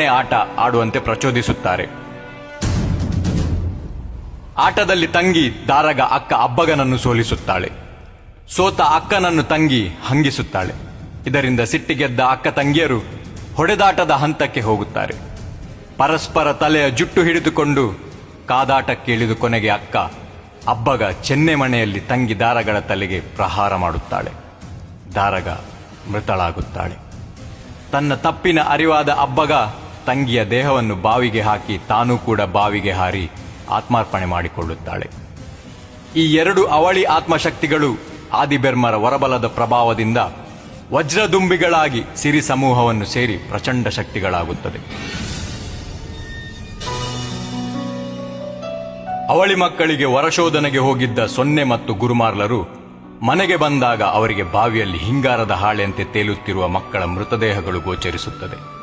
ಆಟ ಆಡುವಂತೆ ಪ್ರಚೋದಿಸುತ್ತಾರೆ. ಆಟದಲ್ಲಿ ತಂಗಿ ದಾರಗ ಅಕ್ಕ ಅಬ್ಬಗನನ್ನು ಸೋಲಿಸುತ್ತಾಳೆ. ಸೋತ ಅಕ್ಕನನ್ನು ತಂಗಿ ಹಂಗಿಸುತ್ತಾಳೆ. ಇದರಿಂದ ಸಿಟ್ಟಿಗೆದ್ದ ಅಕ್ಕ ತಂಗಿಯರು ಹೊಡೆದಾಟದ ಹಂತಕ್ಕೆ ಹೋಗುತ್ತಾರೆ. ಪರಸ್ಪರ ತಲೆಯ ಜುಟ್ಟು ಹಿಡಿದುಕೊಂಡು ಕಾದಾಟಕ್ಕೆ ಇಳಿದು ಕೊನೆಗೆ ಅಕ್ಕ ಅಬ್ಬಗ ಚೆನ್ನೆಮಣೆಯಲ್ಲಿ ತಂಗಿ ದಾರಗಳ ತಲೆಗೆ ಪ್ರಹಾರ ಮಾಡುತ್ತಾಳೆ. ದಾರಗ ಮೃತಳಾಗುತ್ತಾಳೆ. ತನ್ನ ತಪ್ಪಿನ ಅರಿವಾದ ಅಬ್ಬಗ ತಂಗಿಯ ದೇಹವನ್ನು ಬಾವಿಗೆ ಹಾಕಿ ತಾನೂ ಕೂಡ ಬಾವಿಗೆ ಹಾರಿ ಆತ್ಮಾರ್ಪಣೆ ಮಾಡಿಕೊಳ್ಳುತ್ತಾಳೆ. ಈ ಎರಡು ಅವಳಿ ಆತ್ಮಶಕ್ತಿಗಳು ಆದಿಬೆರ್ಮರ ವರಬಲದ ಪ್ರಭಾವದಿಂದ ವಜ್ರದುಂಬಿಗಳಾಗಿ ಸಿರಿ ಸಮೂಹವನ್ನು ಸೇರಿ ಪ್ರಚಂಡ ಶಕ್ತಿಗಳಾಗುತ್ತದೆ. ಅವಳಿ ಮಕ್ಕಳಿಗೆ ವರಶೋಧನೆಗೆ ಹೋಗಿದ್ದ ಸೊನ್ನೆ ಮತ್ತು ಗುರುಮಾರ್ಲರು ಮನೆಗೆ ಬಂದಾಗ ಅವರಿಗೆ ಬಾವಿಯಲ್ಲಿ ಹಿಂಗಾರದ ಹಾಳೆಯಂತೆ ತೇಲುತ್ತಿರುವ ಮಕ್ಕಳ ಮೃತದೇಹಗಳು ಗೋಚರಿಸುತ್ತದೆ.